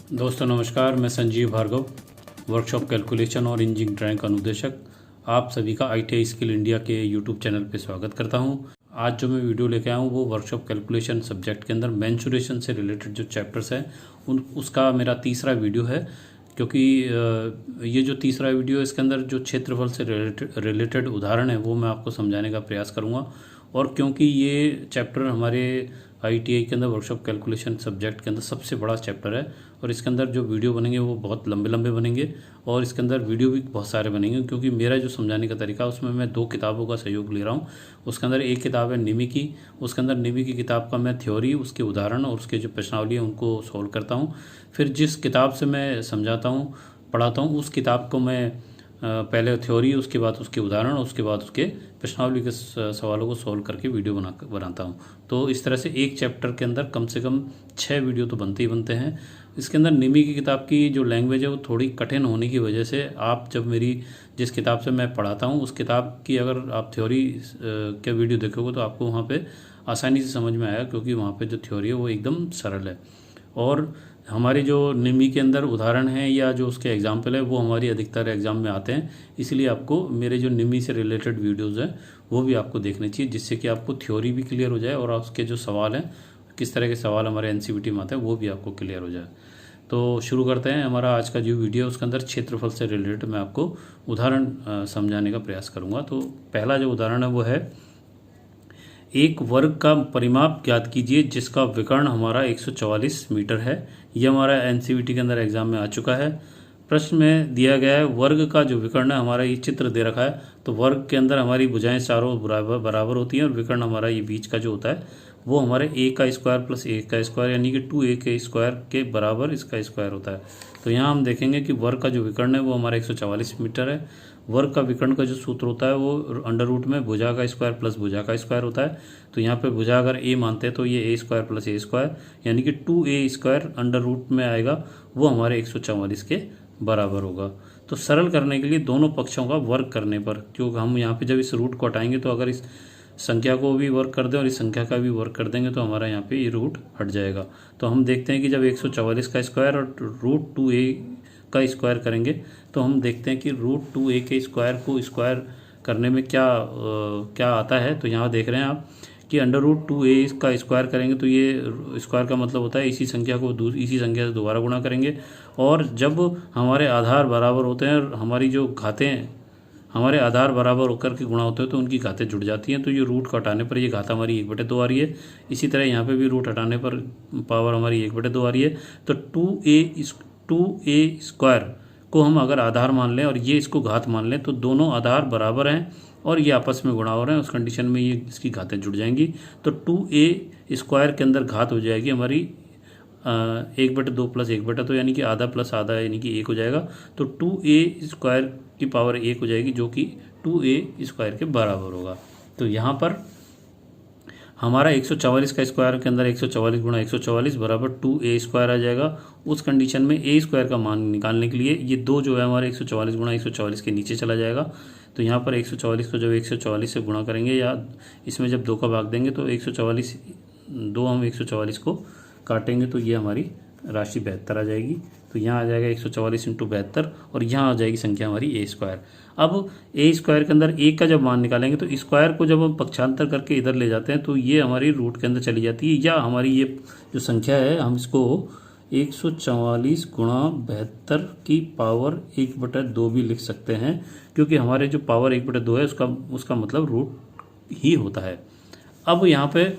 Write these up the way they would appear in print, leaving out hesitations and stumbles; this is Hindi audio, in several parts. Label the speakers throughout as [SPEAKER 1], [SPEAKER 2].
[SPEAKER 1] दोस्तों नमस्कार, मैं संजीव भार्गव, वर्कशॉप कैलकुलेशन और इंजीनियरिंग ड्राइंग का अनुदेशक आप सभी का ITI स्किल इंडिया के यूट्यूब चैनल पे स्वागत करता हूं। आज जो मैं वीडियो लेके आया हूं वो वर्कशॉप कैलकुलेशन सब्जेक्ट के अंदर मेंसुरेशन से रिलेटेड जो चैप्टर्स हैं उसका मेरा तीसरा वीडियो है, क्योंकि ये जो तीसरा वीडियो इसके अंदर जो क्षेत्रफल से रिलेटेड उदाहरण है वो मैं आपको समझाने का प्रयास करूँगा। और क्योंकि ये चैप्टर हमारे ITI के अंदर वर्कशॉप कैलकुलेशन सब्जेक्ट के अंदर सबसे बड़ा चैप्टर है और इसके अंदर जो वीडियो बनेंगे वो बहुत लंबे लंबे बनेंगे और इसके अंदर वीडियो भी बहुत सारे बनेंगे, क्योंकि मेरा जो समझाने का तरीका उसमें मैं 2 किताबों का सहयोग ले रहा हूँ। उसके अंदर एक किताब है निमी की, उसके अंदर निमी की किताब का मैं थ्योरी, उसके उदाहरण और उसके जो प्रश्नावली है उनको सॉल्व करता हूँ। फिर जिस किताब से मैं समझाता हूँ पढ़ाता हूँ उस किताब को मैं पहले थ्योरी, उसके बाद उसके उदाहरण, उसके बाद उसके प्रश्नावली के सवालों को सॉल्व करके वीडियो बनाता हूँ। तो इस तरह से एक चैप्टर के अंदर कम से कम 6 वीडियो तो बनते ही बनते हैं। इसके अंदर निमी की किताब की जो लैंग्वेज है वो थोड़ी कठिन होने की वजह से आप जब मेरी जिस किताब से मैं पढ़ाता हूँ उस किताब की अगर आप थ्योरी के वीडियो देखोगे तो आपको वहाँ पे आसानी से समझ में आएगा, क्योंकि वहाँ पे जो थ्योरी है वो एकदम सरल है। और हमारी जो निमी के अंदर उदाहरण है या जो उसके एग्जाम्पल है वो हमारी अधिकतर एग्जाम में आते हैं, इसलिए आपको मेरे जो निमी से रिलेटेड वीडियोज़ हैं वो भी आपको देखने चाहिए, जिससे कि आपको थ्योरी भी क्लियर हो जाए और उसके जो सवाल हैं, किस तरह के सवाल हमारे NCVT में आते हैं वो भी आपको क्लियर हो जाए। तो शुरू करते हैं। हमारा आज का जो वीडियो है उसके अंदर क्षेत्रफल से रिलेटेड मैं आपको उदाहरण समझाने का प्रयास करूँगा। तो पहला जो उदाहरण है वो है, एक वर्ग का परिमाप ज्ञात कीजिए जिसका विकर्ण हमारा 144 मीटर है। यह हमारा NCVT के अंदर एग्जाम में आ चुका है। प्रश्न में दिया गया है वर्ग का जो विकर्ण है, हमारा ये चित्र दे रखा है, तो वर्ग के अंदर हमारी भुजाएं चारों बराबर होती हैं और विकर्ण हमारा ये बीच का जो होता है वो हमारे a का स्क्वायर प्लस a का स्क्वायर यानी कि 2a के स्क्वायर के बराबर इसका स्क्वायर होता है। तो यहाँ हम देखेंगे कि वर्ग का जो विकर्ण है वो हमारा 144 मीटर है। वर्ग का विकर्ण का जो सूत्र होता है वो अंडर रूट में भुजा का स्क्वायर प्लस भुजा का स्क्वायर होता है। तो यहाँ पे भुजा अगर a मानते हैं तो ये a square plus a square यानी कि 2a स्क्वायर अंडर रूट में आएगा, वो हमारे 144 के बराबर होगा। तो सरल करने के लिए दोनों पक्षों का वर्ग करने पर, क्योंकि हम यहाँ पे जब इस रूट को हटाएंगे तो अगर इस संख्या को भी वर्क कर दें और इस संख्या का भी वर्क कर देंगे तो हमारा यहाँ पे ये रूट हट जाएगा। तो हम देखते हैं कि जब 144 का स्क्वायर और रूट 2a का स्क्वायर करेंगे तो हम देखते हैं कि रूट 2a के स्क्वायर को स्क्वायर करने में क्या आता है। तो यहाँ देख रहे हैं आप कि अंडर रूट 2a का स्क्वायर करेंगे तो ये स्क्वायर का मतलब होता है इसी संख्या को इसी संख्या से दोबारा गुणा करेंगे, और जब हमारे आधार बराबर होते हैं और हमारी जो घातें हमारे आधार बराबर होकर के गुणा होते हैं तो उनकी घातें जुड़ जाती हैं। तो ये रूट को हटाने पर ये घात हमारी 1/2 आ रही है। इसी तरह यहाँ पे भी रूट हटाने पर पावर हमारी 1/2 आ रही है। तो 2a स्क्वायर को हम अगर आधार मान लें और ये इसको घात मान लें तो दोनों आधार बराबर हैं और ये आपस में गुणा हो रहे हैं, उस कंडीशन में ये इसकी घातें जुड़ जाएंगी। तो 2a स्क्वायर के अंदर घात हो जाएगी हमारी 1/2 प्लस 1/2 यानी कि आधा प्लस आधा यानी कि 1 हो जाएगा। तो 2a स्क्वायर की पावर 1 हो जाएगी जो कि 2a स्क्वायर के बराबर होगा। तो यहाँ पर हमारा 144 का स्क्वायर के अंदर 144 गुणा 144 बराबर 2a स्क्वायर आ जाएगा। उस कंडीशन में a स्क्वायर का मान निकालने के लिए ये 2 जो है हमारे 144 गुणा 144 के नीचे चला जाएगा। तो यहाँ पर 144 को जब 144 से गुणा करेंगे या इसमें जब 2 का भाग देंगे तो 144 हम 144 को काटेंगे तो ये हमारी राशि 72 आ जाएगी। तो यहाँ आ जाएगा 144 इंटू 72 और यहाँ आ जाएगी संख्या हमारी a स्क्वायर। अब a स्क्वायर के अंदर a का जब मान निकालेंगे तो स्क्वायर को जब हम पक्षांतर करके इधर ले जाते हैं तो ये हमारी रूट के अंदर चली जाती है, या हमारी ये जो संख्या है हम इसको 144 गुणा 72 की पावर 1/2 भी लिख सकते हैं, क्योंकि हमारे जो पावर 1/2 है उसका मतलब रूट ही होता है। अब यहाँ पे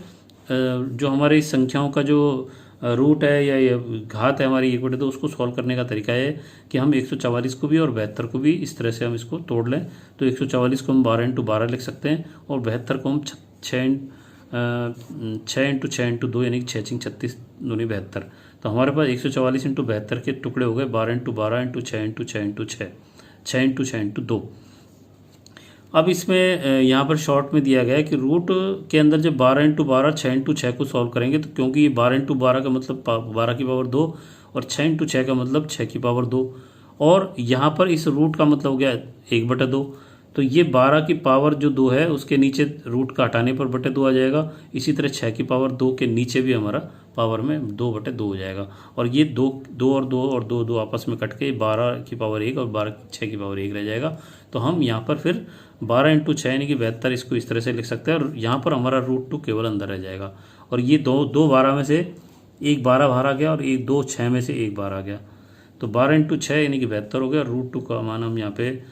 [SPEAKER 1] जो हमारी संख्याओं का जो रूट है या घात है हमारी 1/2, उसको सॉल्व करने का तरीका है कि हम 144 को भी और 72 को भी इस तरह से हम इसको तोड़ लें। तो 144 को हम 12 इंटू 12 लिख सकते हैं और 72 को हम 6 इंटू 6 इंटू 2 यानी कि 6 6 36 दूनी 72। तो हमारे पास 144 इंटू 72 के टुकड़े हो गए 12 into 12 into 6 into 6 into 6 6 into 6 into 2। अब इसमें यहाँ पर शॉर्ट में दिया गया है कि रूट के अंदर जब 12 इंटू 12 6 इंटू 6 को सॉल्व करेंगे तो क्योंकि ये 12 इंटू 12 का मतलब 12 की पावर 2 और 6 इंटू 6 का मतलब 6 की पावर 2 और यहाँ पर इस रूट का मतलब हो गया 1/2। तो ये 12 की पावर जो 2 है उसके नीचे रूट का हटाने पर 2 आ जाएगा। इसी तरह 6 की पावर 2 के नीचे भी हमारा पावर में 2/2 हो जाएगा। और ये 2 और 2 और 2 आपस में कट के 12 की पावर 1 और 6 की पावर 1 रह जाएगा। तो हम यहाँ पर फिर 12 × 6 यानी कि 72 इसको इस तरह से लिख सकते हैं। और यहाँ पर हमारा √2 केवल अंदर रह जाएगा। और ये दो 12 में से एक 12 बाहर आ गया और एक 2 6 में से एक बाहर आ गया। तो 12 × 6 यानी कि 72 हो गया। √2 का मान हम यहाँ पे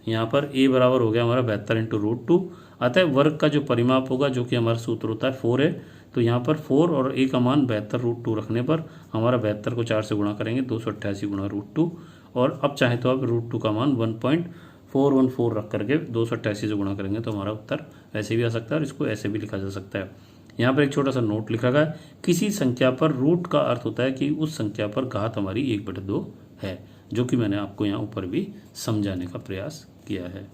[SPEAKER 1] यहाँ पर a बराबर हो गया हमारा 72 × √2। अतः वर्ग का जो परिमाप होगा, जो कि हमारा सूत्र होता है 4 है, तो यहाँ पर 4 और a का मान 72 √2 रखने पर हमारा 72 को 4 से गुणा करेंगे 288 × √2। और अब चाहे तो आप √2 का मान 1.414 रख करके 288 से गुणा करेंगे तो हमारा उत्तर ऐसे भी आ सकता है और इसको ऐसे भी लिखा जा सकता है। यहाँ पर एक छोटा सा नोट लिखा गया है, किसी संख्या पर रूट का अर्थ होता है कि उस संख्या पर घात हमारी 1/2 है, जो कि मैंने आपको यहाँ ऊपर भी समझाने का प्रयास किया है।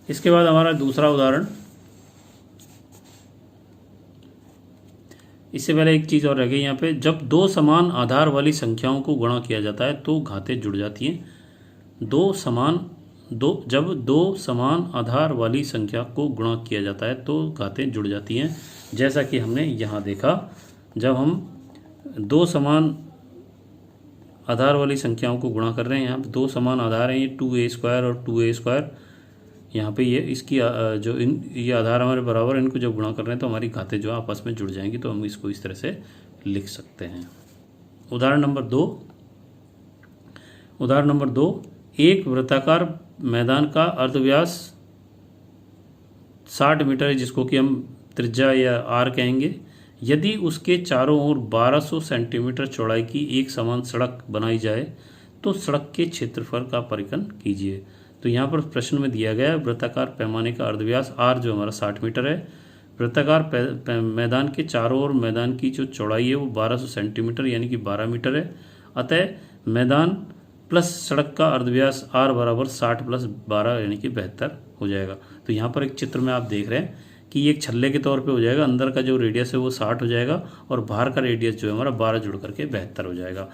[SPEAKER 1] इसके बाद हमारा दूसरा उदाहरण, इससे पहले एक चीज़ और रह गई यहाँ पे, जब दो समान आधार वाली संख्याओं को गुणा किया जाता है तो घातें जुड़ जाती हैं। जब दो समान आधार वाली संख्या को गुणा किया जाता है तो घातें जुड़ जाती हैं। जैसा कि हमने यहाँ देखा, जब हम दो समान आधार वाली संख्याओं को गुणा कर रहे हैं, यहाँ पे दो समान आधार हैं, ये 2a² और 2a²। यहाँ पे ये इसकी ये आधार हमारे बराबर है, इनको जब गुणा कर रहे हैं तो हमारी घातें जो आपस में जुड़ जाएंगी। तो हम इसको इस तरह से लिख सकते हैं। उदाहरण नंबर 2, एक वृत्ताकार मैदान का अर्धव्यास 60 मीटर है, जिसको कि हम त्रिज्या या r कहेंगे। यदि उसके चारों ओर 1200 सेंटीमीटर चौड़ाई की एक समान सड़क बनाई जाए तो सड़क के क्षेत्रफल का परिकलन कीजिए। तो यहाँ पर प्रश्न में दिया गया है वृत्ताकार पैमाने का अर्धव्यास r जो हमारा 60 मीटर है, वृत्ताकार मैदान के चारों ओर मैदान की जो चौड़ाई है वो 1200 सेंटीमीटर यानी कि 12 मीटर है। अतः मैदान प्लस सड़क का अर्धव्यास r बराबर 60 + 12 यानी कि 72 हो जाएगा। तो यहाँ पर एक चित्र में आप देख रहे हैं कि ये एक छल्ले के तौर पे हो जाएगा, अंदर का जो रेडियस है वो 60 हो जाएगा और बाहर का रेडियस जो है हमारा 12 जुड़ करके 72 हो जाएगा।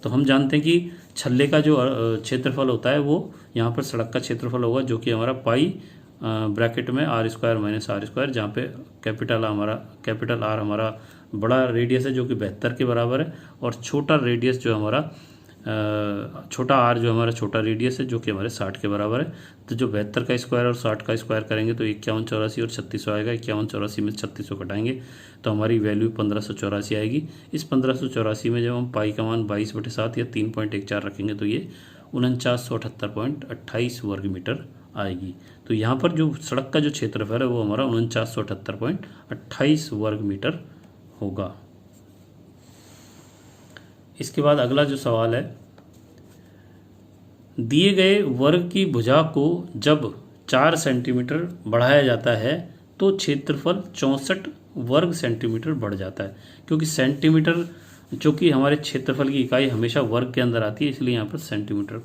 [SPEAKER 1] तो हम जानते हैं कि छल्ले का जो क्षेत्रफल होता है वो यहाँ पर सड़क का क्षेत्रफल होगा, जो कि हमारा पाई ब्रैकेट में r² - r², जहाँ पे कैपिटल R हमारा बड़ा रेडियस है जो कि 72 के बराबर है, और छोटा रेडियस जो हमारा छोटा r जो हमारा छोटा रेडियस है जो कि हमारे 60 के बराबर है। तो जो 72 का स्क्वायर और 60 का स्क्वायर करेंगे तो 51, 84 और 3600 आएगा। 51, 84 में 3600 घटाएंगे तो हमारी वैल्यू 1584 आएगी। इस 1584 में जब हम पाई का मान 22/7 या 3.14 रखेंगे तो ये 4978.28 वर्ग मीटर आएगी। तो यहाँ पर जो सड़क का जो क्षेत्रफल है वो हमारा 4978.28 वर्ग मीटर होगा। इसके बाद अगला जो सवाल है, दिए गए वर्ग की भुजा को जब 4 सेंटीमीटर बढ़ाया जाता है तो क्षेत्रफल 64 वर्ग सेंटीमीटर बढ़ जाता है। क्योंकि सेंटीमीटर जो कि हमारे क्षेत्रफल की इकाई हमेशा वर्ग के अंदर आती है, इसलिए यहाँ पर सेंटीमीटर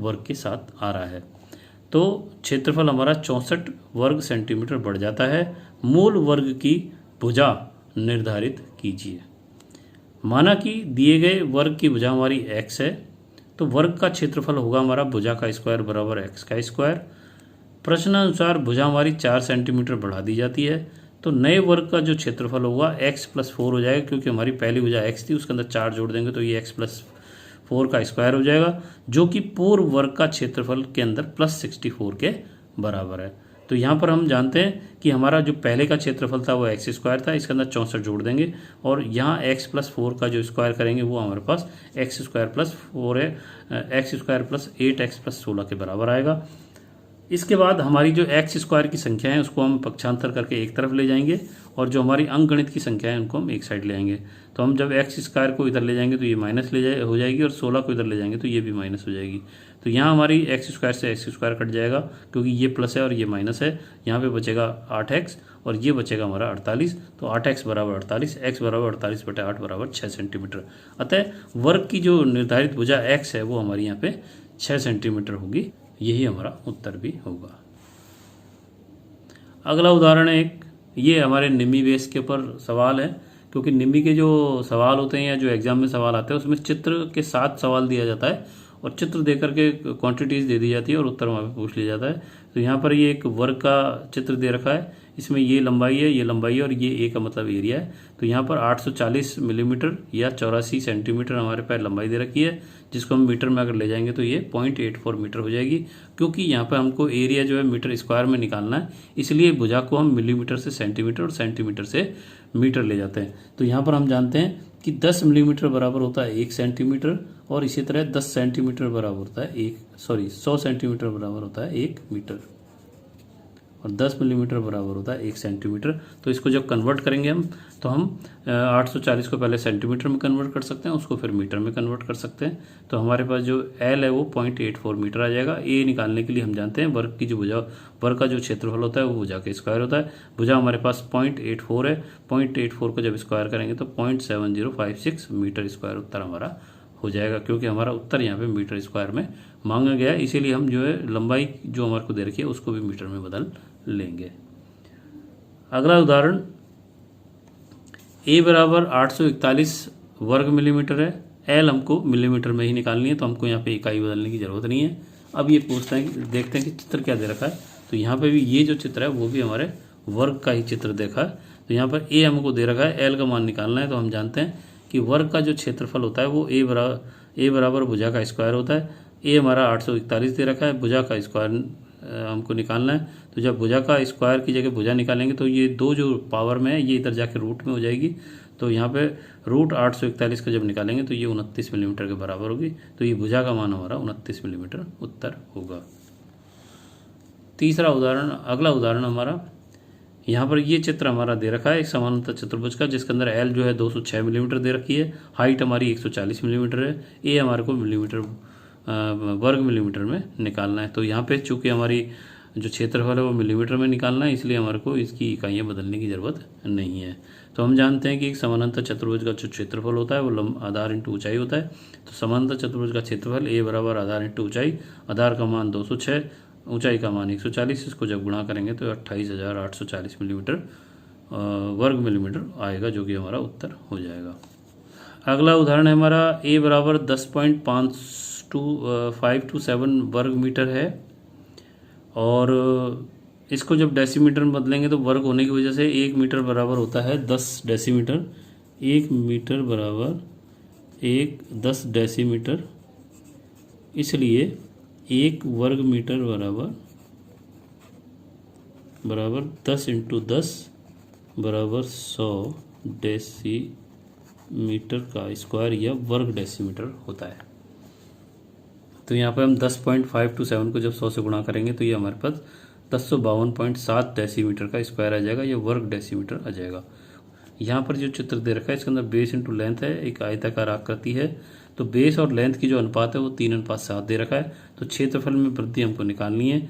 [SPEAKER 1] वर्ग के साथ आ रहा है। तो क्षेत्रफल हमारा 64 वर्ग सेंटीमीटर बढ़ जाता है। मूल वर्ग की भुजा निर्धारित कीजिए। माना कि दिए गए वर्ग की भुजा हमारी x है, तो वर्ग का क्षेत्रफल होगा हमारा भुजा का स्क्वायर बराबर x का स्क्वायर। प्रश्नानुसार भुजा हमारी 4 सेंटीमीटर बढ़ा दी जाती है, तो नए वर्ग का जो क्षेत्रफल होगा x + 4 हो जाएगा, क्योंकि हमारी पहली भुजा x थी, उसके अंदर 4 जोड़ देंगे तो ये x + 4 का स्क्वायर हो जाएगा, जो कि पूर्व वर्ग का क्षेत्रफल के अंदर +64 के बराबर है। तो यहाँ पर हम जानते हैं कि हमारा जो पहले का क्षेत्रफल था वो x² था, इसके अंदर 64 जोड़ देंगे और यहाँ x + 4 का जो स्क्वायर करेंगे वो हमारे पास x² + 4 है, x² + 8x + 16 के बराबर आएगा। इसके बाद हमारी जो x² की संख्या है उसको हम पक्षांतर करके एक तरफ ले जाएंगे और जो हमारी अंकगणित की संख्या है उनको हम एक साइड ले आएंगे। तो हम जब x² को इधर ले जाएंगे तो ये माइनस हो जाएगी और 16 को इधर ले जाएंगे तो ये भी माइनस हो जाएगी। तो यहाँ हमारी x² से x² कट जाएगा, क्योंकि ये प्लस है और ये माइनस है। यहाँ पे बचेगा 8x और ये बचेगा हमारा 48। तो 8x बराबर 48, x बराबर 48/8 बराबर 6 सेंटीमीटर। अतः वर्ग की जो निर्धारित भुजा x है वो हमारी यहाँ पे 6 सेंटीमीटर होगी। यही हमारा उत्तर भी होगा। अगला उदाहरण है एक, ये हमारे निम्मी बेस के ऊपर सवाल है, क्योंकि निम्मी के जो सवाल होते हैं या जो एग्जाम में सवाल आते हैं उसमें चित्र के साथ सवाल दिया जाता है और चित्र दे करके क्वांटिटीज़ दे दी जाती है और उत्तर वहाँ पे पूछ लिया जाता है। तो यहाँ पर ये एक वर्ग का चित्र दे रखा है, इसमें ये लंबाई है, ये लंबाई है और ये ए का मतलब एरिया है। तो यहाँ पर 840 मिलीमीटर या 84 सेंटीमीटर हमारे पास लंबाई दे रखी है, जिसको हम मीटर में अगर ले जाएंगे तो ये 0.84 मीटर हो जाएगी। क्योंकि यहाँ पर हमको एरिया जो है मीटर स्क्वायर में निकालना है, इसलिए भुजा को हम मिलीमीटर से सेंटीमीटर और सेंटीमीटर से मीटर ले जाते हैं। तो यहाँ पर हम जानते हैं कि 10 मिलीमीटर बराबर होता है 1 सेंटीमीटर और इसी तरह 10 सेंटीमीटर बराबर होता है 100 सेंटीमीटर बराबर होता है 1 मीटर और 10 मिलीमीटर बराबर होता है 1 सेंटीमीटर। तो इसको जब कन्वर्ट करेंगे हम तो हम 840 को पहले सेंटीमीटर में कन्वर्ट कर सकते हैं, उसको फिर मीटर में कन्वर्ट कर सकते हैं। तो हमारे पास जो एल है वो 0.84 मीटर आ जाएगा। ए निकालने के लिए हम जानते हैं वर्ग की जो भुजा, वर्ग का जो क्षेत्रफल होता है वो भुजा के स्क्वायर होता है। भुजा हमारे पास 0.84 है, 0.84 को जब स्क्वायर करेंगे तो 0.7056 मीटर स्क्वायर उत्तर हमारा हो जाएगा, क्योंकि हमारा उत्तर यहाँ पे मीटर स्क्वायर में मांगा गया है। इसीलिए हम जो है लंबाई जो हमारे को दे रखी है उसको भी मीटर में बदल लेंगे। अगला उदाहरण, ए बराबर 841 वर्ग मिलीमीटर है, एल हमको मिलीमीटर में ही निकालनी है, तो हमको यहाँ पे इकाई बदलने की जरूरत नहीं है। अब ये पूछते हैं कि देखते हैं कि चित्र क्या दे रखा है। तो यहाँ पे भी ये जो चित्र है वो भी हमारे वर्ग का ही चित्र देखा है। तो यहाँ पर ए हमको दे रखा है, एल का मान निकालना है। तो हम जानते हैं कि वर्ग का जो क्षेत्रफल होता है वो ए बराबर भुजा का स्क्वायर होता है। ए हमारा 841 दे रखा है, भुजा का स्क्वायर हमको निकालना है। तो जब भुजा का स्क्वायर की जगह भुजा निकालेंगे तो ये दो जो पावर में है ये इधर जाके रूट में हो जाएगी। तो यहाँ पे रूट 841 का जब निकालेंगे तो ये 29 मिलीमीटर के बराबर होगी। तो ये भुजा का मान हमारा 29 मिलीमीटर उत्तर होगा। तीसरा उदाहरण, अगला उदाहरण हमारा, यहाँ पर ये चित्र हमारा दे रखा है एक समानांतर चतुर्भुज का, जिसके अंदर एल जो है 206 मिलीमीटर दे रखी है, हाइट हमारी 140 मिलीमीटर है, ए हमारे को मिलीमीटर वर्ग मिलीमीटर में निकालना है। तो यहाँ पे चूंकि हमारी जो क्षेत्रफल है वो मिलीमीटर में निकालना है, इसलिए हमारे को इसकी इकाइयाँ बदलने की ज़रूरत नहीं है। तो हम जानते हैं कि एक समानांतर चतुर्भुज का जो क्षेत्रफल होता है वो आधार इंटू ऊंचाई होता है। तो समानांतर चतुर्भुज का क्षेत्रफल ए बराबर आधार इंटू ऊंचाई, आधार का मान 206, ऊंचाई का मान 140, इसको जब गुणा करेंगे तो 28,840 मिलीमीटर वर्ग मिलीमीटर आएगा, जो कि हमारा उत्तर हो जाएगा। अगला उदाहरण है हमारा, ए बराबर 10.527 वर्ग मीटर है और इसको जब डेसीमीटर में बदलेंगे तो वर्ग होने की वजह से 1 मीटर बराबर होता है 10 डेसीमीटर। 1 मीटर बराबर 10 डेसीमीटर, इसलिए 1 वर्ग मीटर बराबर 10 इंटू 10 बराबर 100 डेसीमीटर का स्क्वायर या वर्ग डेसीमीटर होता है। तो यहाँ पर हम 10.527 को जब 100 से गुणा करेंगे तो ये हमारे पास 1052.7 डेसीमीटर का स्क्वायर आ जाएगा, ये वर्ग डेसीमीटर आ जाएगा। यहाँ पर जो चित्र दे रखा है इसके अंदर बेस इंटू लेंथ है, एक आयताकार आकृति है। तो बेस और लेंथ की जो अनुपात है वो 3:7 दे रखा है। तो क्षेत्रफल में वृद्धि हमको निकालनी है।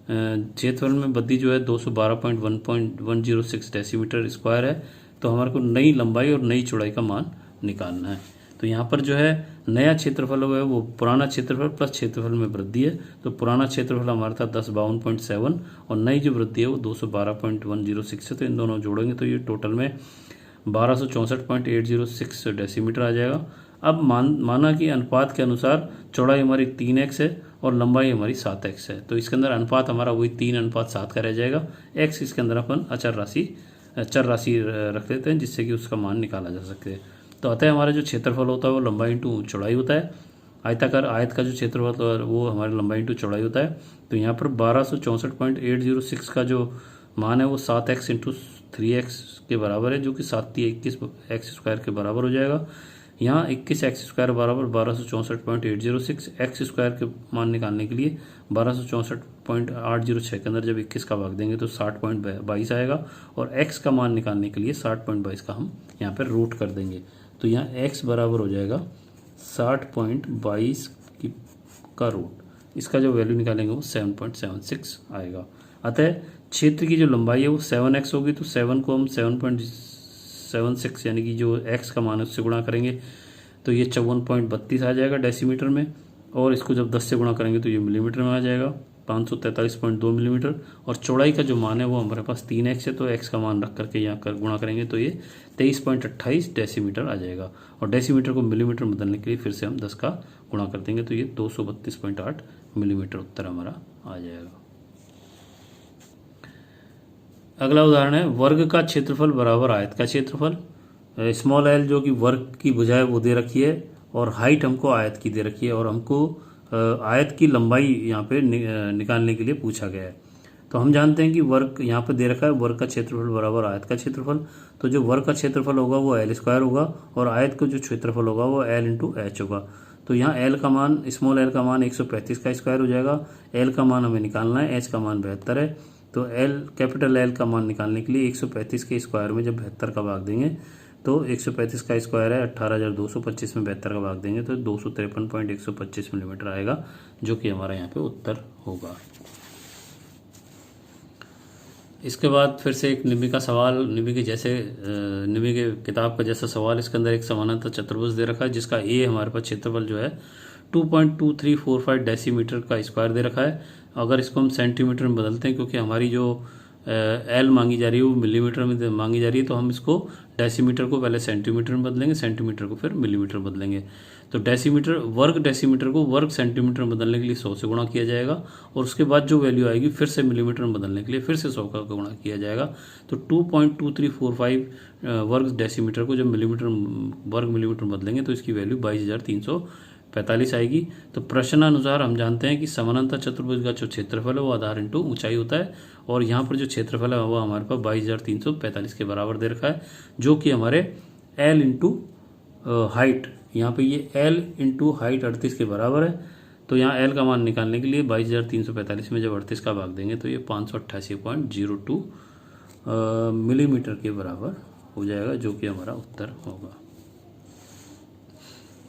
[SPEAKER 1] क्षेत्रफल में वृद्धि जो है 212.106 डेसीमीटर स्क्वायर है। तो हमारे को नई लंबाई और नई चौड़ाई का मान निकालना है। तो यहाँ पर जो है नया क्षेत्रफल है वो पुराना क्षेत्रफल प्लस क्षेत्रफल में वृद्धि है। तो पुराना क्षेत्रफल हमारा था 1052.7 और नई जो वृद्धि है वो 212.106 है। तो इन दोनों जोड़ेंगे तो ये टोटल में 1264.806 डेसीमीटर आ जाएगा। अब माना कि अनुपात के अनुसार चौड़ाई हमारी 3x है और लंबाई हमारी 7x है। तो इसके अंदर अनुपात हमारा वही 3:7 का रह जाएगा। x इसके अंदर अपन चर राशि रख लेते हैं, जिससे कि उसका मान निकाला जा सके। तो अतः हमारा जो क्षेत्रफल होता है वो लंबाई इंटू चौड़ाई होता है। आयत का जो क्षेत्रफल होता है वो हमारे लंबाई इंटू चौड़ाई होता है। तो यहाँ पर 1264.806 का जो मान है वो 7x इंटू 3x के बराबर है, जो कि 7×3=21 x² के बराबर हो जाएगा। यहाँ 21x स्क्वायर बराबर 1264.806, एक्स स्क्वायर के मान निकालने के लिए 1264.806 के अंदर जब 21 का भाग देंगे तो 60.22 आएगा और x का मान निकालने के लिए 60.22 का हम यहाँ पर रूट कर देंगे। तो यहाँ x बराबर हो जाएगा 60.22 का रूट, इसका जो वैल्यू निकालेंगे वो 7.76 आएगा। अतः क्षेत्र की जो लंबाई है वो 7x होगी। तो 7 को हम 7.76 यानी कि जो x का मान है उससे गुणा करेंगे तो ये 54.32 आ जाएगा डेसीमीटर में, और इसको जब 10 से गुणा करेंगे तो ये मिलीमीटर में आ जाएगा। 543.2 मिलीमीटर। और चौड़ाई का जो मान है वो हमारे पास 3x है, तो x का मान रख करके यहाँ कर गुणा करेंगे तो ये 23.28 डेसीमीटर आ जाएगा। और डेसीमीटर को मिलीमीटर में बदलने के लिए फिर से हम 10 का गुणा कर देंगे तो ये 232.8 मिलीमीटर उत्तर हमारा आ जाएगा। अगला उदाहरण है वर्ग का क्षेत्रफल बराबर आयत का क्षेत्रफल। स्मॉल एल जो कि वर्ग की भुजा है वो दे रखी है और हाइट हमको आयत की दे रखी है और हमको आयत की लंबाई यहाँ पे निकालने के लिए पूछा गया है। तो हम जानते हैं कि वर्ग यहाँ पे दे रखा है वर्ग का क्षेत्रफल बराबर आयत का क्षेत्रफल। तो जो वर्ग का क्षेत्रफल होगा वो एल स्क्वायर होगा और आयत का जो क्षेत्रफल होगा वो एल इंटू एच होगा। तो यहाँ एल का मान स्मॉल एल का मान 135 का स्क्वायर हो जाएगा। एल का मान हमें निकालना है, एच का मान 72 है। तो एल कैपिटल एल का मान निकालने के लिए 135 के स्क्वायर में जब 72 का भाग देंगे तो 135 का स्क्वायर है 18,225 में 72 का भाग देंगे तो 253.125 मिलीमीटर आएगा, जो कि हमारा यहाँ पे उत्तर होगा। इसके बाद फिर से एक निमी का सवाल, निमी के किताब का जैसा सवाल। इसके अंदर एक समानांतर चतुर्भुज दे रखा है जिसका ए हमारे पास क्षेत्रफल जो है 2.2345 डेसीमीटर का स्क्वायर दे रखा है। अगर इसको हम सेंटीमीटर में बदलते हैं, क्योंकि हमारी जो एल मांगी जा रही है वो मिलीमीटर में मांगी जा रही है, तो हम इसको डेसीमीटर को पहले सेंटीमीटर में बदलेंगे, सेंटीमीटर को फिर मिलीमीटर में बदलेंगे। तो डेसीमीटर को वर्ग सेंटीमीटर में बदलने के लिए 100 से गुणा किया जाएगा और उसके बाद जो वैल्यू आएगी फिर से मिलीमीटर में बदलने के लिए फिर से 100 का गुणा किया जाएगा। तो 2.2345 वर्ग डेसीमीटर को जब वर्ग मिलीमीटर में बदलेंगे तो इसकी वैल्यू 22,345 आएगी। तो प्रश्नानुसार हम जानते हैं कि समानांतर चतुर्भुज का जो क्षेत्रफल है वो आधार इंटू ऊंचाई होता है और यहाँ पर जो क्षेत्रफल है वो हमारे पास 22,345 के बराबर दे रखा है, जो कि हमारे एल इंटू हाइट, यहाँ पे ये एल इंटू हाइट 38 के बराबर है। तो यहाँ एल का मान निकालने के लिए 22,345 में जब 38 का भाग देंगे तो ये 588.02 मिलीमीटर के बराबर हो जाएगा, जो कि हमारा उत्तर होगा।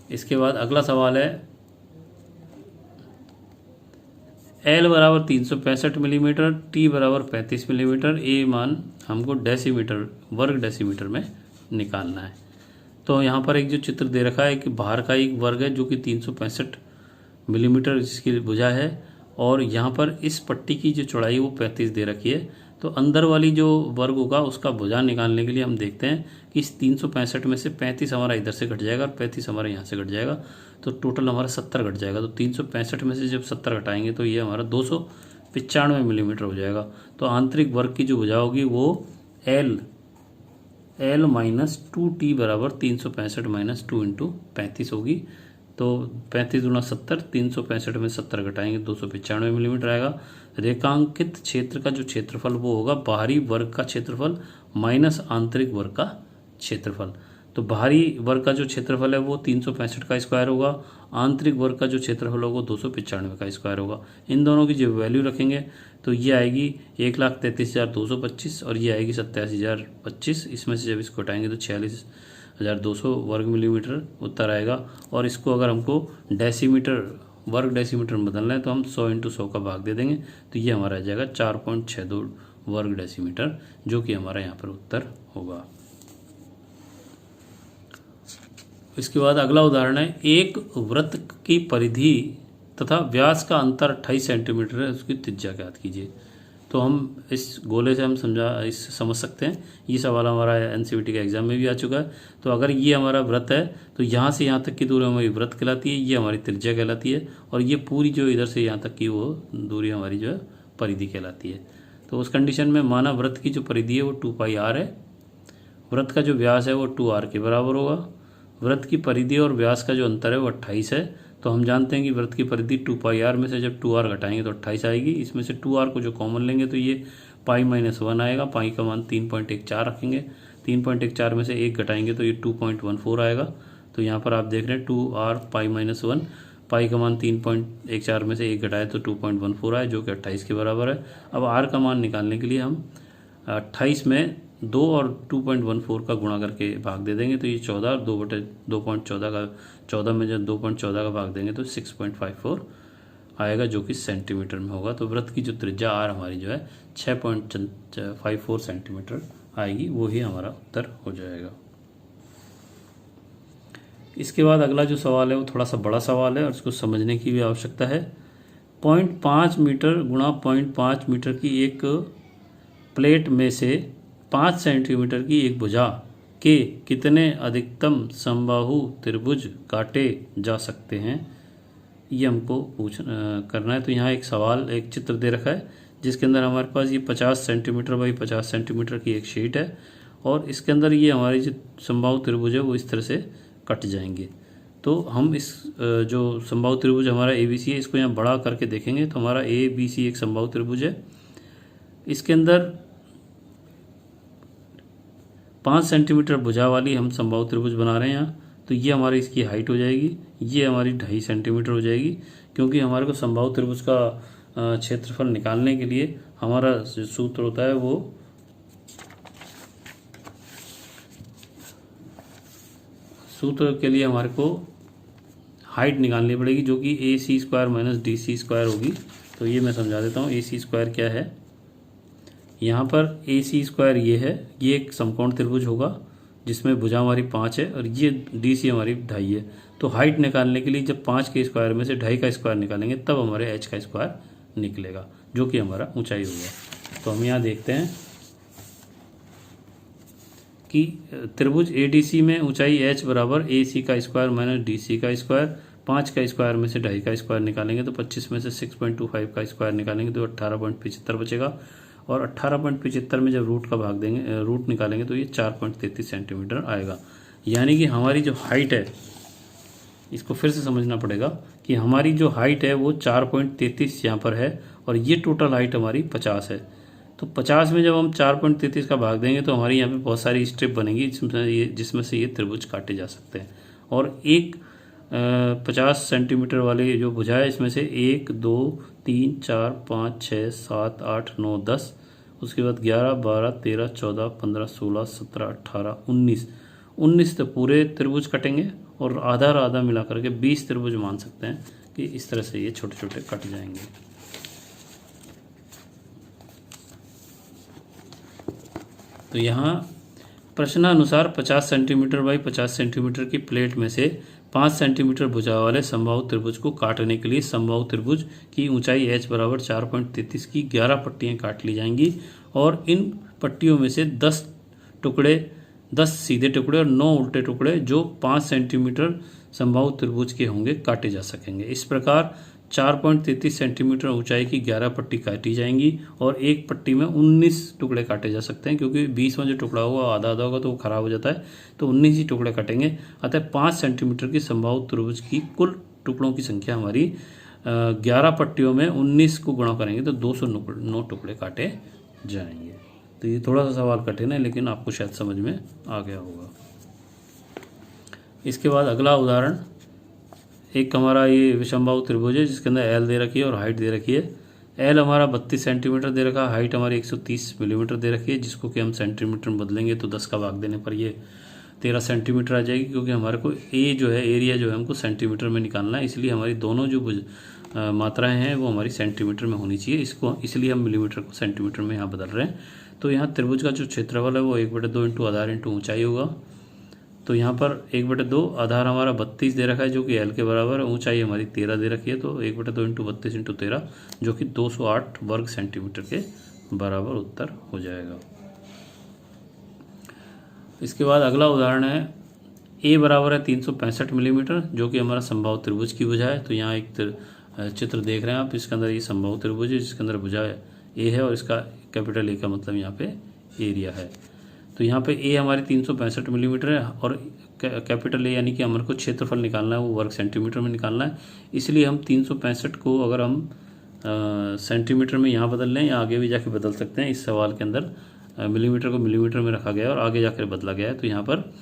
[SPEAKER 1] इसके बाद अगला सवाल है एल बराबर 365 मिलीमीटर, टी बराबर 35 मिलीमीटर, ए मान हमको वर्ग डेसीमीटर में निकालना है। तो यहाँ पर एक जो चित्र दे रखा है कि बाहर का एक वर्ग है जो कि 365 मिलीमीटर जिसकी भुजा है और यहाँ पर इस पट्टी की जो चौड़ाई वो 35 दे रखी है। तो अंदर वाली जो वर्ग होगा उसका भुजा निकालने के लिए हम देखते हैं कि इस 365 में से 35 हमारा इधर से घट जाएगा और 35 हमारा यहाँ से घट जाएगा, तो टोटल हमारा 70 घट जाएगा। तो 365 में से जब 70 घटाएंगे तो ये हमारा 295 मिलीमीटर हो जाएगा। तो आंतरिक वर्ग की जो भुजा होगी वो एल माइनस 2t बराबर 365 माइनस 2 इंटू 35 होगी। तो 35 गुना 70, 365 में 70 घटाएंगे 295 मिलीमीटर आएगा। रेखांकित क्षेत्र का जो क्षेत्रफल वो होगा बाहरी वर्ग का क्षेत्रफल माइनस आंतरिक वर्ग का क्षेत्रफल। तो बाहरी वर्ग का जो क्षेत्रफल है वो 365 का स्क्वायर होगा, आंतरिक वर्ग का जो क्षेत्रफल होगा 295 का स्क्वायर होगा। इन दोनों की जो वैल्यू रखेंगे तो ये आएगी 1,33,225 और ये आएगी 87,025। इसमें से जब इसको हटाएंगे तो 46,200 वर्ग मिलीमीटर उत्तर आएगा। और इसको अगर हमको वर्ग डेसीमीटर में बदलना है तो हम 100 इंटू 100 का भाग दे देंगे तो ये हमारा आ जाएगा 4.62 वर्ग डेसीमीटर, जो कि हमारा यहाँ पर उत्तर होगा। इसके बाद अगला उदाहरण है एक वृत्त की परिधि तथा व्यास का अंतर 28 सेंटीमीटर है, उसकी त्रिज्या ज्ञात कीजिए। तो हम इस गोले से हम समझ सकते हैं। ये सवाल हमारा एनसीईआरटी के एग्जाम में भी आ चुका है। तो अगर ये हमारा वृत्त है तो यहाँ से यहाँ तक की दूरी हमारी वृत्त कहलाती है, ये हमारी त्रिज्या कहलाती है और ये पूरी जो इधर से यहाँ तक की वो दूरी हमारी जो है परिधि कहलाती है। तो उस कंडीशन में माना वृत्त की जो परिधि है वो 2πr है, वृत्त का जो व्यास है वो 2r के बराबर होगा, वृत्त की परिधि और व्यास का जो अंतर है वो 28 है। तो हम जानते हैं कि वृत्त की परिधि 2πr में से जब 2r घटाएंगे तो 28 आएगी। इसमें से 2r को जो कॉमन लेंगे तो ये π-1 आएगा, पाई का मान 3.14 रखेंगे, 3.14 में से 1 घटाएंगे तो ये 2.14 आएगा। तो यहाँ पर आप देख रहे हैं 2r π-1, पाई का मान 3.14 में से 1 घटाए तो 2.14 आए, जो कि 28 के बराबर है। अब r का मान निकालने के लिए हम 28 में 2 और 2.14 का गुणा करके भाग दे देंगे तो ये 14, 2/2.14 का 14 में जब 2.14 का भाग देंगे तो 6.54 आएगा, जो कि सेंटीमीटर में होगा। तो वृत्त की जो त्रिज्या आर हमारी जो है 6.54 सेंटीमीटर आएगी, वो ही हमारा उत्तर हो जाएगा। इसके बाद अगला जो सवाल है वो थोड़ा सा बड़ा सवाल है और इसको समझने की भी आवश्यकता है। 0.5 मीटर गुणा 0.5 मीटर की एक प्लेट में से 5 सेंटीमीटर की एक भुजा के कितने अधिकतम समबाहु त्रिभुज काटे जा सकते हैं, ये हमको करना है। तो यहाँ एक सवाल, एक चित्र दे रखा है जिसके अंदर हमारे पास ये 50 सेंटीमीटर बाई 50 सेंटीमीटर की एक शीट है और इसके अंदर ये हमारी जो समबाहु त्रिभुज है वो इस तरह से कट जाएंगे। तो हम इस जो समबाहु त्रिभुज हमारा ABC है इसको यहाँ बड़ा करके देखेंगे तो हमारा ABC एक समबाहु त्रिभुज है। इसके अंदर 5 सेंटीमीटर भुजा वाली हम समबाहु त्रिभुज बना रहे हैं यहाँ। तो ये हमारी इसकी हाइट हो जाएगी, ये हमारी 2.5 सेंटीमीटर हो जाएगी, क्योंकि हमारे को समबाहु त्रिभुज का क्षेत्रफल निकालने के लिए हमारा जो सूत्र होता है वो सूत्र के लिए हमारे को हाइट निकालनी पड़ेगी जो कि AC square minus DC square होगी। तो ये मैं समझा देता हूँ। AC स्क्वायर क्या है, यहाँ पर AC स्क्वायर ये है, ये एक समकोण त्रिभुज होगा जिसमें भुजा हमारी 5 है और ये DC हमारी 2.5 है। तो हाइट निकालने के लिए जब 5 के स्क्वायर में से 2.5 का स्क्वायर निकालेंगे तब हमारे h का स्क्वायर निकलेगा जो कि हमारा ऊंचाई होगा। तो हम यहाँ देखते हैं कि त्रिभुज ADC में ऊंचाई h बराबर AC का स्क्वायर माइनस DC का स्क्वायर, 5 का स्क्वायर में से 2.5 का स्क्वायर निकालेंगे तो 25 में से 6.25 का स्क्वायर निकालेंगे तो 18.75 बचेगा और 18.75 में जब रूट का भाग देंगे, रूट निकालेंगे तो ये 4.33 सेंटीमीटर आएगा। यानी कि हमारी जो हाइट है, इसको फिर से समझना पड़ेगा कि हमारी जो हाइट है वो 4.33 यहाँ पर है और ये टोटल हाइट हमारी 50 है। तो 50 में जब हम 4.33 का भाग देंगे तो हमारी यहाँ पे बहुत सारी स्ट्रिप बनेगी जिसमें से ये त्रिभुज काटे जा सकते हैं। और एक 50 सेंटीमीटर वाले जो भुजा है इसमें से 1 2 3 4 5 6 7 8 9 10, उसके बाद 11 12 13 14 15 16 17 18 19 तो पूरे त्रिभुज कटेंगे और आधा मिला करके 20 त्रिभुज मान सकते हैं कि इस तरह से ये छोटे छोटे कट जाएंगे। तो यहाँ प्रश्नानुसार 50 सेंटीमीटर बाई 50 सेंटीमीटर की प्लेट में से 5 सेंटीमीटर भुजा वाले समबाहु त्रिभुज को काटने के लिए समबाहु त्रिभुज की ऊंचाई h बराबर 4.33 की 11 पट्टियाँ काट ली जाएंगी और इन पट्टियों में से 10 सीधे टुकड़े और 9 उल्टे टुकड़े जो 5 सेंटीमीटर समबाहु त्रिभुज के होंगे काटे जा सकेंगे। इस प्रकार 4.33 सेंटीमीटर ऊंचाई की 11 पट्टी काटी जाएंगी और एक पट्टी में 19 टुकड़े काटे जा सकते हैं, क्योंकि 20 में जो टुकड़ा होगा आधा होगा तो वो खराब हो जाता है, तो 19 ही टुकड़े कटेंगे। अतः 5 सेंटीमीटर की समबाहु त्रिभुज की कुल टुकड़ों की संख्या हमारी 11 पट्टियों में 19 को गुणा करेंगे तो 209 टुकड़े काटे जाएंगे। तो ये थोड़ा सा सवाल कठिन है लेकिन आपको शायद समझ में आ गया होगा। इसके बाद अगला उदाहरण, एक हमारा ये विषमबाहु त्रिभुज है जिसके अंदर L दे रखी है और हाइट दे रखी है। L हमारा 32 सेंटीमीटर दे रखा है, हाइट हमारी 130 मिलीमीटर दे रखी है, जिसको कि हम सेंटीमीटर में बदलेंगे तो 10 का भाग देने पर ये 13 सेंटीमीटर आ जाएगी, क्योंकि हमारे को A जो है, एरिया जो है हमको सेंटीमीटर में निकालना है, इसलिए हमारी दोनों जो मात्राएं हैं वो हमारी सेंटीमीटर में होनी चाहिए। इसको इसलिए हम मिलीमीटर को सेंटीमीटर में यहाँ बदल रहे हैं। तो यहाँ त्रिभुज का जो क्षेत्रफल है वो 1/2 इंटू आधार इंटू ऊंचाई होगा। तो यहाँ पर 1/2 आधार हमारा 32 दे रखा है जो कि L के बराबर है, ऊंचाई हमारी 13 दे रखी है, तो 1/2 इंटू 32 इंटू 13 जो कि 208 वर्ग सेंटीमीटर के बराबर उत्तर हो जाएगा। इसके बाद अगला उदाहरण है, A बराबर है 365 मिलीमीटर जो कि हमारा समबाहु त्रिभुज की भुजा है। तो यहाँ एक चित्र देख रहे हैं आप, इसके अंदर ये समबाहु त्रिभुज है जिसके अंदर भुजा A है और इसका कैपिटल A का मतलब यहाँ पे एरिया है। तो यहाँ पे A हमारी 365 मिलीमीटर है और कैपिटल A यानी कि हमारे को क्षेत्रफल निकालना है वो वर्ग सेंटीमीटर में निकालना है, इसलिए हम 365 को अगर हम सेंटीमीटर में यहाँ बदल लें या आगे भी जाके बदल सकते हैं। इस सवाल के अंदर मिलीमीटर को मिलीमीटर में रखा गया है और आगे जाकर बदला गया है। तो यहाँ पर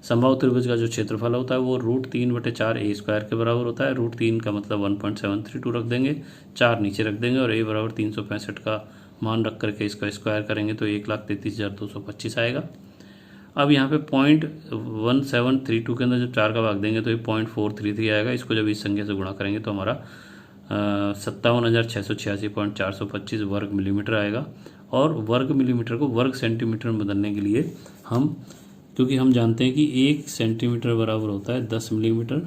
[SPEAKER 1] समबाहु त्रिभुज का जो क्षेत्रफल होता है वो √3/4 A स्क्वायर के बराबर होता है। √3 का मतलब 1.732 रख देंगे, 4 नीचे रख देंगे और A बराबर 365 का मान रख करके इसका स्क्वायर करेंगे तो 1,33,225 आएगा। अब यहाँ पे 0.1732 के अंदर जब 4 का भाग देंगे तो ये 0.433 आएगा। इसको जब इस संख्या से गुणा करेंगे तो हमारा 57,686.425 वर्ग मिलीमीटर आएगा। और वर्ग मिलीमीटर को वर्ग सेंटीमीटर में बदलने के लिए हम, क्योंकि हम जानते हैं कि 1 सेंटीमीटर बराबर होता है 10 मिलीमीटर,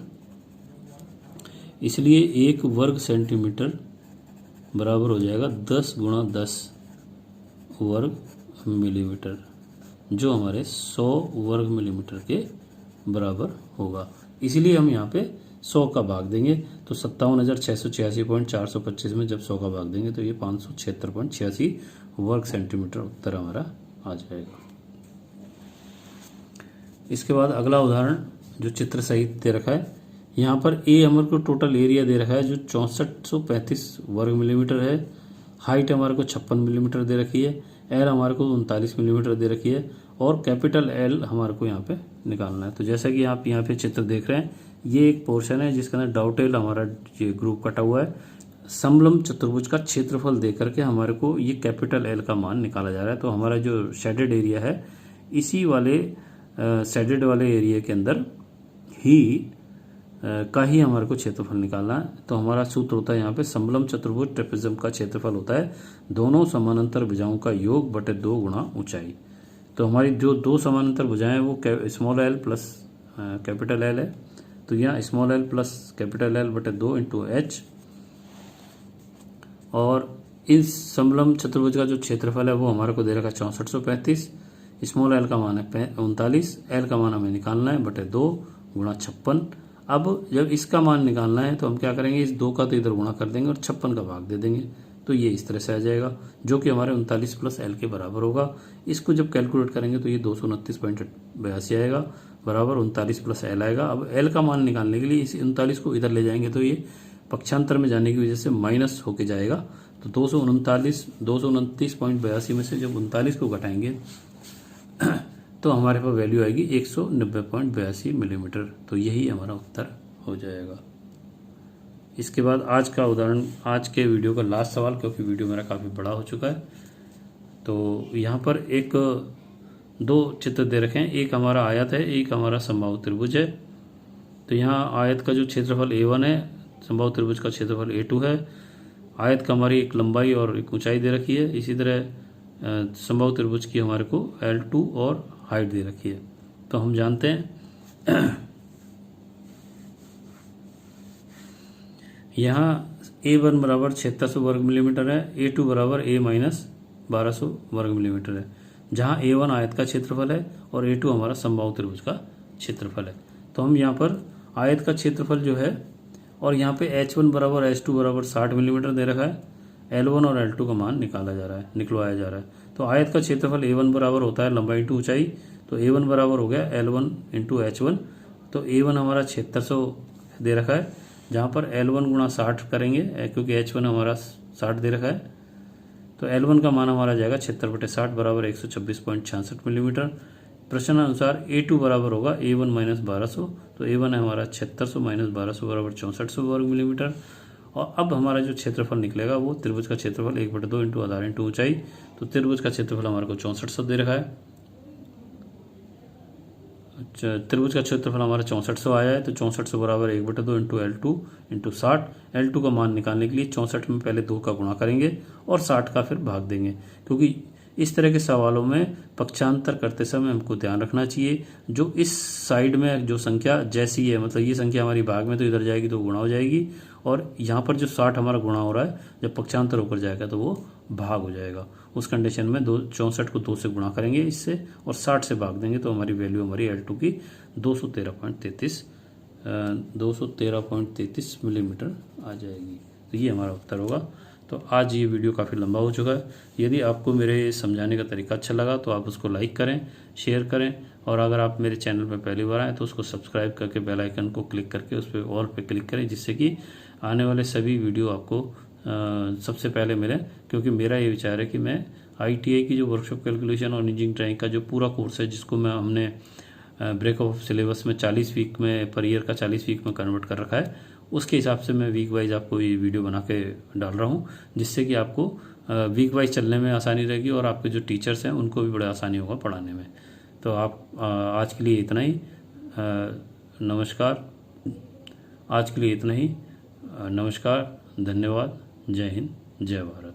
[SPEAKER 1] इसलिए 1 वर्ग सेंटीमीटर बराबर हो जाएगा 10 गुणा 10 वर्ग मिलीमीटर, जो हमारे 100 वर्ग मिलीमीटर के बराबर होगा। इसीलिए हम यहाँ पे 100 का भाग देंगे, तो 57,686.425 में जब 100 का भाग देंगे तो ये 576.86 वर्ग सेंटीमीटर उत्तर हमारा आ जाएगा। इसके बाद अगला उदाहरण जो चित्र सहित दे रखा है, यहाँ पर ए हमारे को टोटल एरिया दे रखा है जो 6435 वर्ग मिलीमीटर है। हाइट हमारे को 56 मिलीमीटर दे रखी है। एल हमारे को 39 मिलीमीटर दे रखी है और कैपिटल एल हमारे को यहाँ पे निकालना है। तो जैसा कि आप यहाँ पे चित्र देख रहे हैं, ये एक पोर्शन है जिसके अंदर डाउटेल हमारा ये ग्रुप कटा हुआ है। समलंब चतुर्भुज का क्षेत्रफल दे करके हमारे को ये कैपिटल एल का मान निकाला जा रहा है। तो हमारा जो शेडेड एरिया है, इसी वाले शेडेड वाले एरिया के अंदर ही का ही हमारे को क्षेत्रफल निकालना है। तो हमारा सूत्र होता है यहाँ पे समलंब चतुर्भुज ट्रेपेजियम का क्षेत्रफल होता है दोनों समानांतर भुजाओं का योग बटे 2 गुणा ऊंचाई। तो हमारी जो दो समानांतर भुजाएं वो small L plus capital L है। तो यहाँ small L plus capital L बटे 2 इंटू एच, और इस समलंब चतुर्भुज का जो क्षेत्रफल है वो हमारे को दे रखा 6435। स्मॉल एल का मान है 39, एल का मान हमें निकालना है बटे 2 गुणा 56। अब जब इसका मान निकालना है तो हम क्या करेंगे, इस 2 का तो इधर गुणा कर देंगे और 56 का भाग दे देंगे, तो ये इस तरह से आ जाएगा जो कि हमारे 39 प्लस एल के बराबर होगा। इसको जब कैलकुलेट करेंगे तो ये 229.82 आएगा, बराबर 39 प्लस एल आएगा। अब एल का मान निकालने के लिए इस 39 को इधर ले जाएंगे तो ये पक्षांतर में जाने की वजह से माइनस होके जाएगा। तो 229.82 में से जब 39 को घटाएंगे तो हमारे पास वैल्यू आएगी 190.82 मिलीमीटर। तो यही हमारा उत्तर हो जाएगा। इसके बाद आज का उदाहरण, आज के वीडियो का लास्ट सवाल, क्योंकि वीडियो मेरा काफ़ी बड़ा हो चुका है। तो यहाँ पर एक दो चित्र दे रखे हैं, एक हमारा आयत है, एक हमारा समबाहु त्रिभुज है। तो यहाँ आयत का जो क्षेत्रफल A1 है, समबाहु त्रिभुज का क्षेत्रफल A2 है। आयत का हमारी एक लंबाई और एक ऊंचाई दे रखी है। इसी तरह समबाहु त्रिभुज की हमारे को L2 और हाइट दे रखी है। तो हम जानते हैं यहाँ A1 बराबर 7600 वर्ग मिलीमीटर है, A2 बराबर A माइनस 1200 वर्ग मिलीमीटर है, जहाँ A1 आयत का क्षेत्रफल है और A2 हमारा समबाहु त्रिभुज का क्षेत्रफल है। तो हम यहाँ पर आयत का क्षेत्रफल जो है, और यहाँ पे H1 बराबर H2 बराबर 60 मिलीमीटर दे रखा है, L1 और L2 का मान निकलवाया जा रहा है। तो आयत का क्षेत्रफल A1 बराबर होता है लंबाई इंटू ऊंचाई। तो A1 बराबर हो गया L1 इंटू H1। तो A1 हमारा 7600 दे रखा है, जहाँ पर L1 गुणा 60 करेंगे क्योंकि H1 हमारा 60 दे रखा है। तो L1 का मान हमारा जाएगा 76/60 बराबर 126.66 मिलीमीटर। प्रश्न अनुसार A2 बराबर होगा A1 माइनस 1200। तो A1 है हमारा 7600 माइनस 1200 बराबर 6400 वर्ग मिलीमीटर। और अब हमारा जो क्षेत्रफल निकलेगा वो त्रिभुज का क्षेत्रफल 1/2 इंटू आधार इंटू ऊंचाई। तो त्रिभुज का क्षेत्रफल हमारे को 6400 दे रखा है। त्रिभुज का क्षेत्रफल हमारा 6400 आया है। तो 6400 बराबर 1/2 इंटू L2 इंटू 60। L2 का मान निकालने के लिए 64 में पहले 2 का गुणा करेंगे और 60 का फिर भाग देंगे, क्योंकि इस तरह के सवालों में पक्षांतर करते समय हमको ध्यान रखना चाहिए जो इस साइड में जो संख्या जैसी है, मतलब ये संख्या हमारी भाग में तो इधर जाएगी तो गुणा हो जाएगी, और यहाँ पर जो 60 हमारा गुणा हो रहा है जब पक्षांतर होकर जाएगा तो वो भाग हो जाएगा। उस कंडीशन में 64 को 2 से गुणा करेंगे इससे और 60 से भाग देंगे तो हमारी वैल्यू हमारी L2 की 213.33 मिलीमीटर आ जाएगी। तो ये हमारा उत्तर होगा। तो आज ये वीडियो काफ़ी लंबा हो चुका है। यदि आपको मेरे समझाने का तरीका अच्छा लगा तो आप उसको लाइक करें, शेयर करें, और अगर आप मेरे चैनल पर पहली बार आएँ तो उसको सब्सक्राइब करके बेल आइकन को क्लिक करके उस पर ऑल पे क्लिक करें, जिससे कि आने वाले सभी वीडियो आपको सबसे पहले मिलें। क्योंकि मेरा ये विचार है कि मैं ITI की जो वर्कशॉप कैलकुलेशन और इंजीनियरिंग ड्राइंग का जो पूरा कोर्स है, जिसको हमने ब्रेक ऑफ सिलेबस में 40 वीक में पर ईयर का 40 वीक में कन्वर्ट कर रखा है, उसके हिसाब से मैं वीक वाइज आपको ये वीडियो बना के डाल रहा हूँ, जिससे कि आपको वीक वाइज चलने में आसानी रहेगी और आपके जो टीचर्स हैं उनको भी बड़ा आसानी होगा पढ़ाने में। तो आप आज के लिए इतना ही। नमस्कार। आज के लिए इतना ही। नमस्कार, धन्यवाद, जय हिंद, जय भारत।